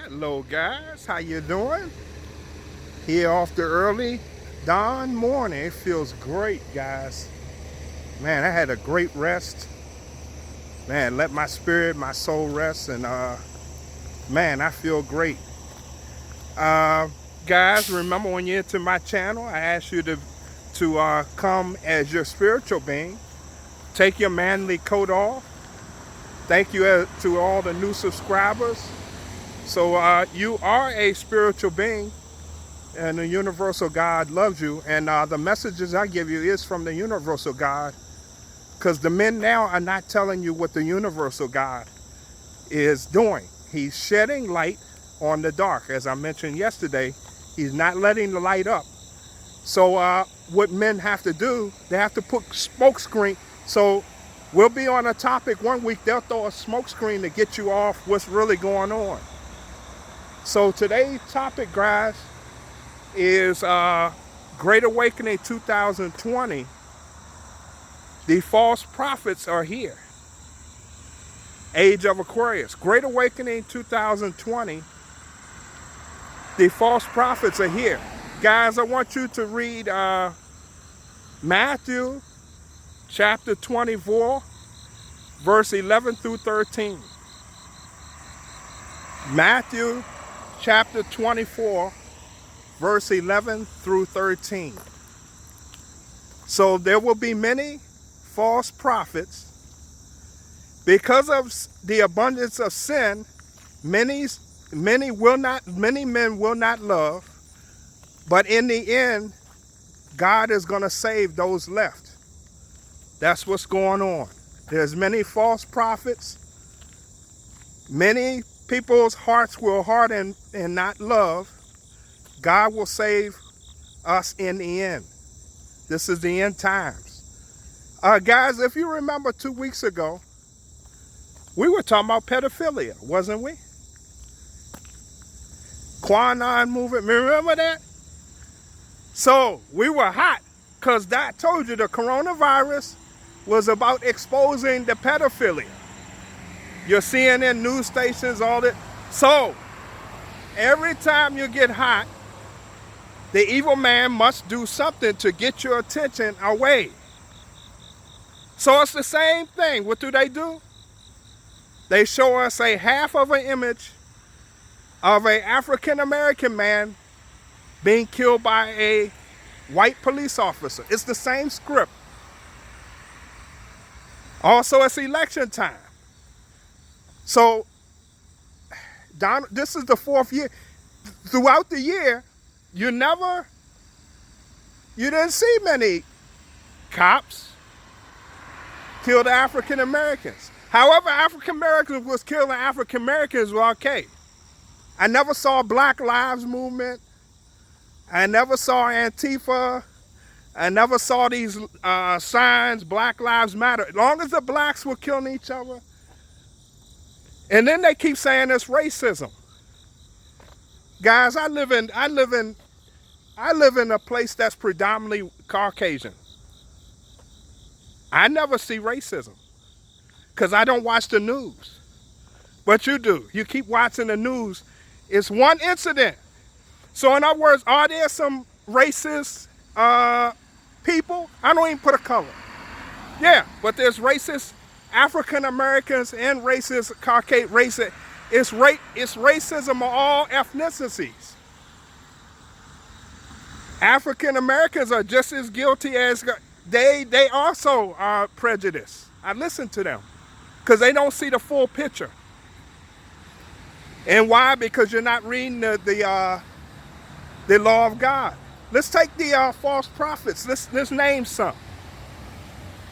Hello guys, how you doing? Here off the early dawn morning. It feels great, guys. Man, I had a great rest. Man, let my spirit, my soul rest, and man, I feel great. Uh, Guys, remember when you're into my channel, I asked you to come as your spiritual being. Take your manly coat off. Thank you to all the new subscribers. So you are a spiritual being, and the universal God loves you. And the messages I give you is from the universal God, because the men now are not telling you what the universal God is doing. He's shedding light on the dark. As I mentioned yesterday, he's not letting the light up. So what men have to do, they have to put smoke screen. So we'll be on a topic one week, they'll throw a smoke screen to get you off what's really going on. So today's topic, guys, is Great Awakening 2020. The false prophets are here. Age of Aquarius. Great Awakening 2020. The false prophets are here. Guys, I want you to read Matthew chapter 24, verse 11 through 13. Matthew chapter 24, verse 11 through 13. So there will be many false prophets. Because of the abundance of sin, many men will not love, but in the end, God is going to save those left. That's what's going on. There's many false prophets. Many people's hearts will harden and not love. God will save us in the end. This is the end times. Guys, if you remember 2 weeks ago, we were talking about pedophilia, wasn't we? Quanon movement, remember that? So we were hot because that told you the coronavirus was about exposing the pedophilia. You're seeing in news stations, all that. So every time you get hot, the evil man must do something to get your attention away. So it's the same thing. What do? They show us a half of an image of an African-American man being killed by a white police officer. It's the same script. Also, it's election time. So, this is the 4th year. Throughout the year, you didn't see many cops kill the African Americans. However, African Americans was killing African Americans were okay. I never saw Black Lives Movement. I never saw Antifa. I never saw these signs, Black Lives Matter. As long as the blacks were killing each other. And then they keep saying it's racism. Guys, I live in a place that's predominantly Caucasian. I never see racism because I don't watch the news. But you do. You keep watching the news. It's one incident. So in other words, are there some racist people? I don't even put a color. Yeah, but there's racist African Americans and racist Caucasian racist. It's racism of all ethnicities. African Americans are just as guilty as they also are prejudiced. I listen to them because they don't see the full picture. And why? Because you're not reading the law of God. Let's take the false prophets. Let's name some.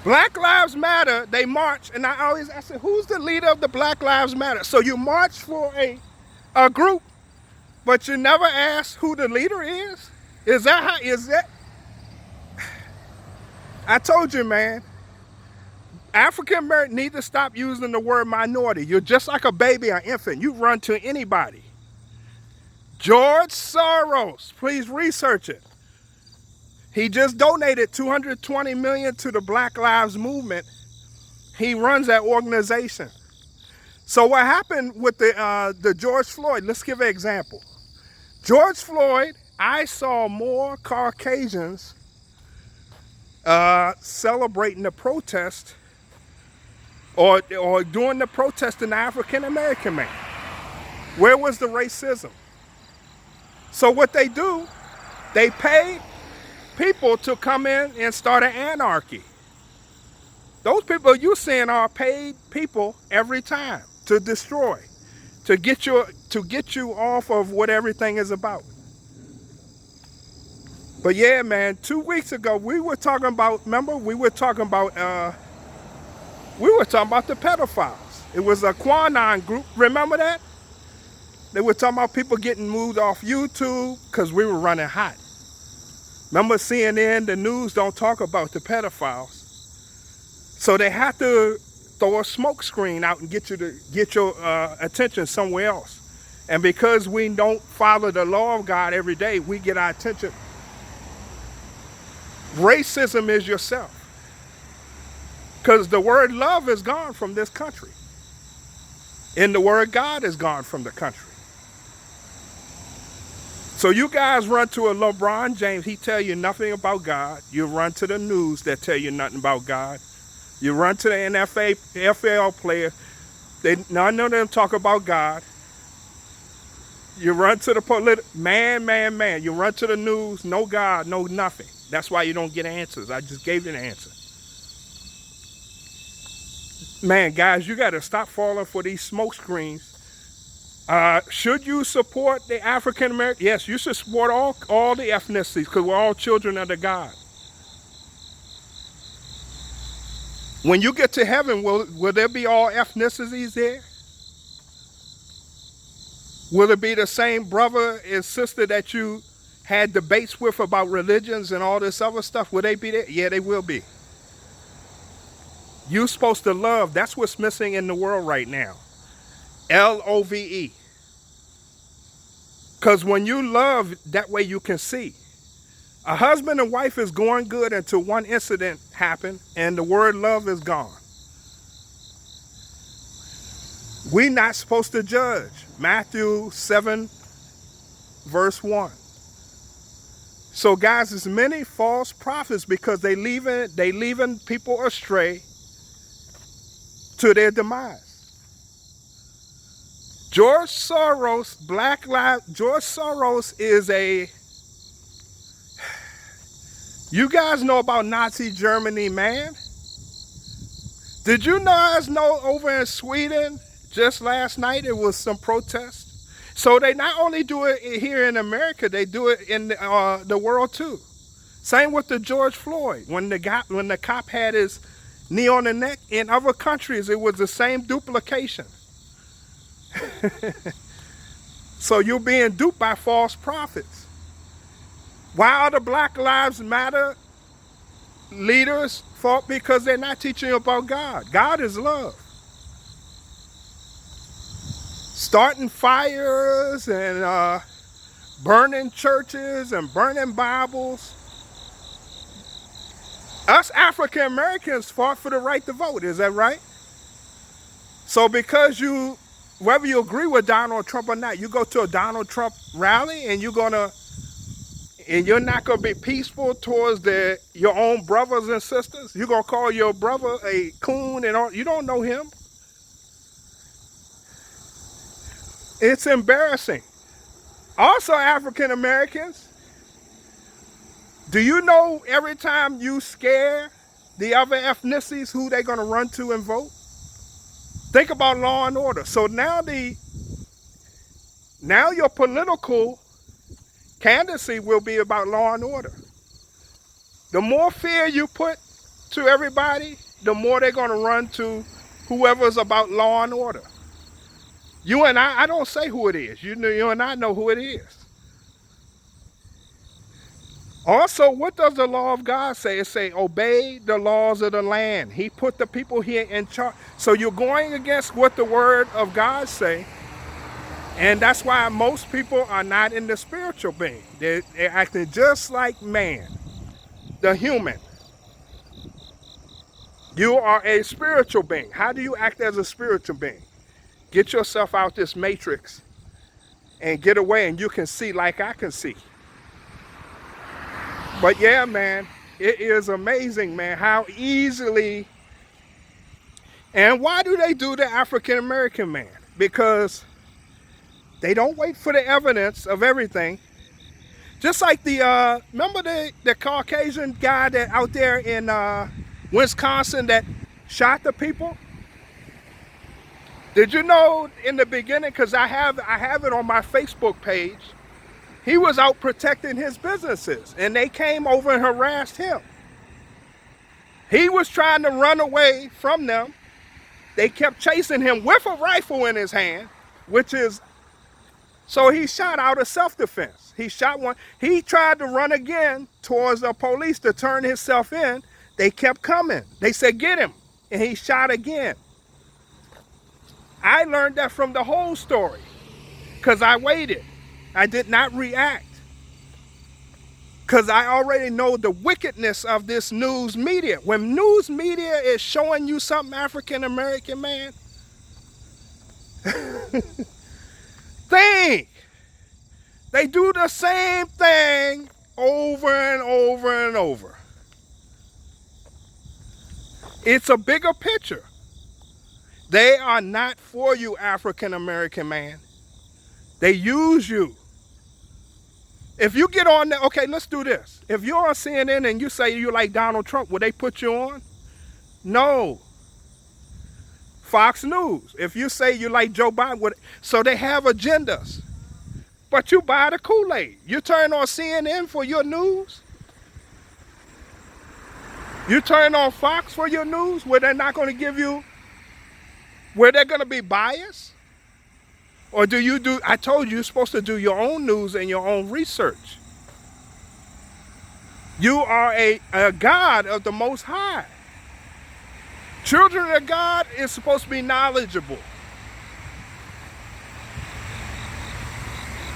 Black Lives Matter, they march, and I said, who's the leader of the Black Lives Matter? So you march for a group, but you never ask who the leader is? Is that? I told you, man, African Americans need to stop using the word minority. You're just like a baby or infant. You run to anybody. George Soros, please research it. He just donated $220 million to the Black Lives Movement. He runs that organization. So what happened with the George Floyd? Let's give an example. George Floyd, I saw more Caucasians celebrating the protest or doing the protest than the African American man. Where was the racism? So what they do, they pay people to come in and start an anarchy. Those people you seeing are paid people every time to destroy, to get you off of what everything is about. But yeah, man, 2 weeks ago we were talking about. Remember, we were talking about the pedophiles. It was a QAnon group. Remember that? They were talking about people getting moved off YouTube because we were running hot. Remember CNN, the news don't talk about the pedophiles. So they have to throw a smoke screen out and get your attention somewhere else. And because we don't follow the law of God every day, we get our attention. Racism is yourself. Because the word love is gone from this country. And the word God is gone from the country. So you guys run to a LeBron James, he tell you nothing about God. You run to the news that tell you nothing about God. You run to the NFL player, none of them talk about God. You run to the man. You run to the news, no God, no nothing. That's why you don't get answers. I just gave you an answer. Man, guys, you got to stop falling for these smoke screens. Should you support the African American? Yes, you should support all the ethnicities because we're all children of the God. When you get to heaven, will there be all ethnicities there? Will it be the same brother and sister that you had debates with about religions and all this other stuff? Will they be there? Yeah, they will be. You're supposed to love. That's what's missing in the world right now. LOVE. Because when you love, that way you can see. A husband and wife is going good until one incident happened and the word love is gone. We're not supposed to judge. Matthew 7, verse 1. So guys, there's many false prophets because they leaving people astray to their demise. George Soros, George Soros is you guys know about Nazi Germany, man? Did you guys know over in Sweden, just last night, it was some protests? So they not only do it here in America, they do it in the world too. Same with the George Floyd. When the cop had his knee on the neck, in other countries, it was the same duplication. So you're being duped by false prophets. Why are the Black Lives Matter leaders fault? Because they're not teaching you about God. God is love. Starting fires and burning churches and burning Bibles. Us African Americans fought for the right to vote. Is that right? So because whether you agree with Donald Trump or not, you go to a Donald Trump rally and you're not gonna be peaceful towards your own brothers and sisters. You're gonna call your brother a coon and all. You don't know him. It's embarrassing. Also, African Americans, do you know every time you scare the other ethnicities who they're gonna run to and vote? Think about law and order. So now your political candidacy will be about law and order. The more fear you put to everybody, the more they're going to run to whoever's about law and order. You and I don't say who it is. You and I know who it is. Also, what does the law of God say? It say, obey the laws of the land. He put the people here in charge. So you're going against what the word of God say. And that's why most people are not in the spiritual being. They're acting just like man, the human. You are a spiritual being. How do you act as a spiritual being? Get yourself out this matrix and get away, and you can see like I can see. But yeah, man, it is amazing, man, how easily. And why do they do the African American man? Because they don't wait for the evidence of everything. Just like remember the Caucasian guy that out there in Wisconsin that shot the people? Did you know in the beginning, because I have it on my Facebook page, he was out protecting his businesses and they came over and harassed him. He was trying to run away from them. They kept chasing him with a rifle in his hand, so he shot out of self-defense. He shot one. He tried to run again towards the police to turn himself in. They kept coming. They said, get him. And he shot again. I learned that from the whole story because I waited. I did not react because I already know the wickedness of this news media. When news media is showing you something, African American man, think. They do the same thing over and over and over. It's a bigger picture. They are not for you, African American man. They use you. If you get on there, okay, let's do this. If you're on CNN and you say you like Donald Trump, will they put you on? No. Fox News. If you say you like Joe Biden, so they have agendas. But you buy the Kool-Aid. You turn on CNN for your news. You turn on Fox for your news where they're not going to give you, where they're going to be biased. Or I told you, you're supposed to do your own news and your own research. You are a God of the Most High. Children of God is supposed to be knowledgeable.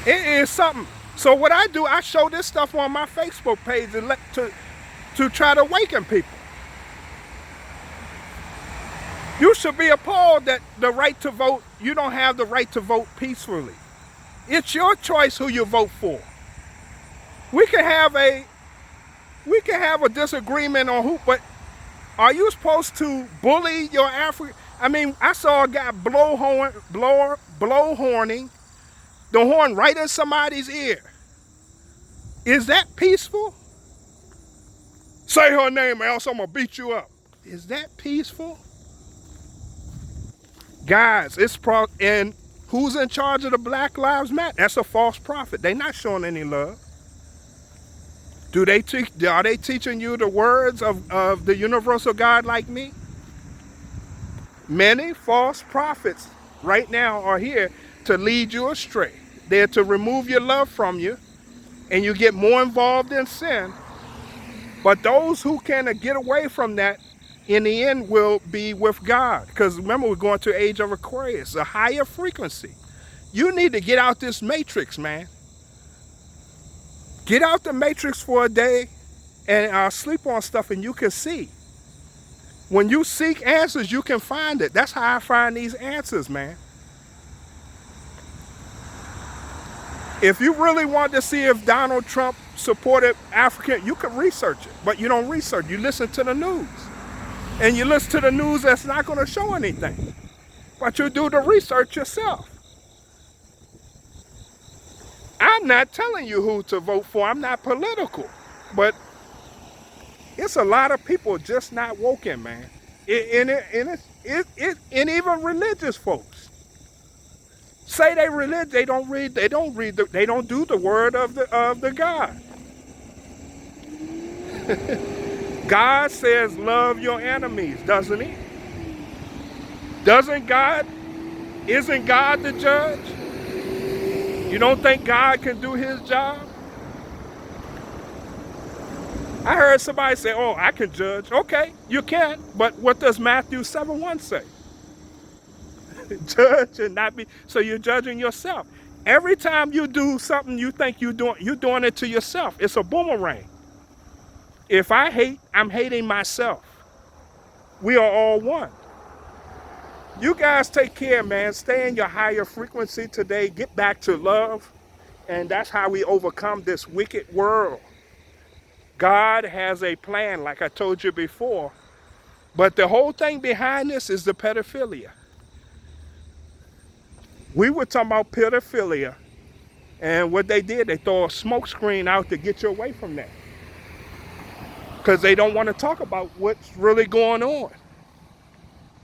It is something. So what I do, I show this stuff on my Facebook page to try to awaken people. You should be appalled that the right to vote, you don't have the right to vote peacefully. It's your choice who you vote for. We can have a disagreement on who, but are you supposed to bully your African? I mean, I saw a guy blow horning the horn right in somebody's ear. Is that peaceful? Say her name or else I'm gonna beat you up. Is that peaceful? Guys, and who's in charge of the Black Lives Matter? That's a false prophet. They're not showing any love. Are they teaching you the words of the universal God like me? Many false prophets right now are here to lead you astray. They're to remove your love from you and you get more involved in sin. But those who can get away from that, in the end, will be with God. Because remember, we're going to age of Aquarius, a higher frequency. You need to get out this matrix, man. Get out the matrix for a day and sleep on stuff and you can see. When you seek answers, you can find it. That's how I find these answers, man. If you really want to see if Donald Trump supported African, you can research it. But you don't research. You listen to the news. And you listen to the news that's not going to show anything. But you do the research yourself. I'm not telling you who to vote for. I'm not political. But it's a lot of people just not woken, man. And even religious folks say they religious. They don't read. They don't do the word of the God. God says, love your enemies, doesn't he? Isn't God the judge? You don't think God can do his job? I heard somebody say, oh, I can judge. Okay, you can. But what does Matthew 7:1 say? Judge and not be. So you're judging yourself. Every time you do something you think you're doing it to yourself. It's a boomerang. If I hate, I'm hating myself. We are all one. You guys take care, man. Stay in your higher frequency today. Get back to love. And that's how we overcome this wicked world. God has a plan, like I told you before. But the whole thing behind this is the pedophilia. We were talking about pedophilia. And what they did, they throw a smoke screen out to get you away from that. Because they don't want to talk about what's really going on.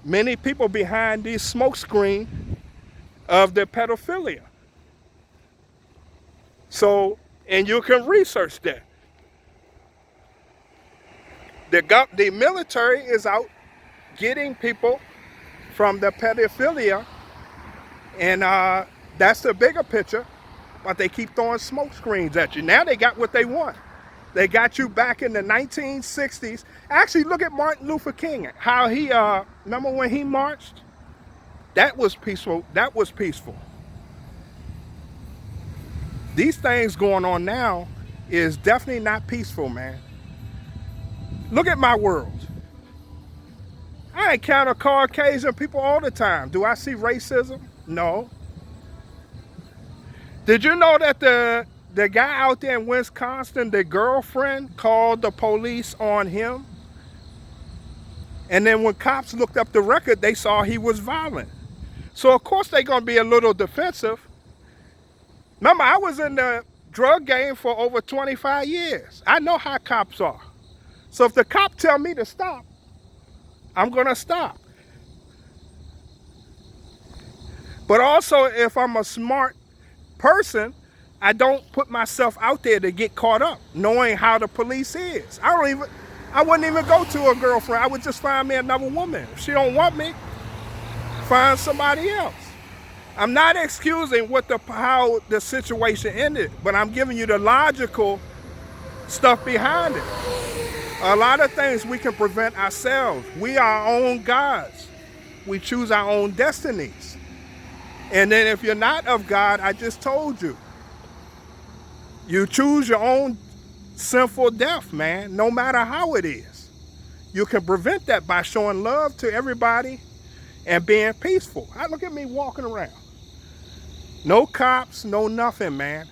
Many people behind these smoke screen of the pedophilia. So, and you can research that. The military is out getting people from the pedophilia, and that's the bigger picture, but they keep throwing smoke screens at you. Now they got what they want. They got you back in the 1960s. Actually, look at Martin Luther King. How he, remember when he marched? That was peaceful. That was peaceful. These things going on now is definitely not peaceful, man. Look at my world. I encounter Caucasian people all the time. Do I see racism? No. Did you know that the guy out there in Wisconsin, the girlfriend called the police on him? And then when cops looked up the record, they saw he was violent. So of course they're going to be a little defensive. Remember, I was in the drug game for over 25 years. I know how cops are. So if the cop tell me to stop, I'm going to stop. But also, if I'm a smart person, I don't put myself out there to get caught up, knowing how the police is. I wouldn't even go to a girlfriend. I would just find me another woman. If she don't want me, find somebody else. I'm not excusing how the situation ended, but I'm giving you the logical stuff behind it. A lot of things we can prevent ourselves. We are our own gods. We choose our own destinies. And then if you're not of God, I just told you, you choose your own sinful death, man, no matter how it is. You can prevent that by showing love to everybody and being peaceful. Look at me walking around. No cops, no nothing, man.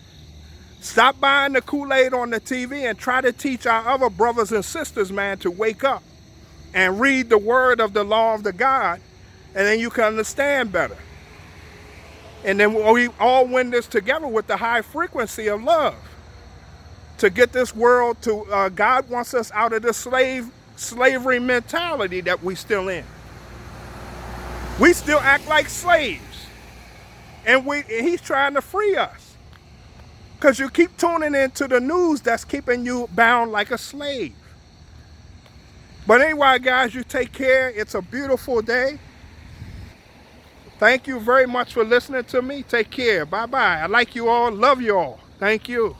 Stop buying the Kool-Aid on the TV and try to teach our other brothers and sisters, man, to wake up and read the word of the law of the God, and then you can understand better. And then we all win this together with the high frequency of love to get this world to, God wants us out of the slavery mentality that we still in. We still act like slaves. And he's trying to free us. Because you keep tuning into the news that's keeping you bound like a slave. But anyway, guys, you take care. It's a beautiful day. Thank you very much for listening to me. Take care. Bye-bye. I like you all. Love you all. Thank you.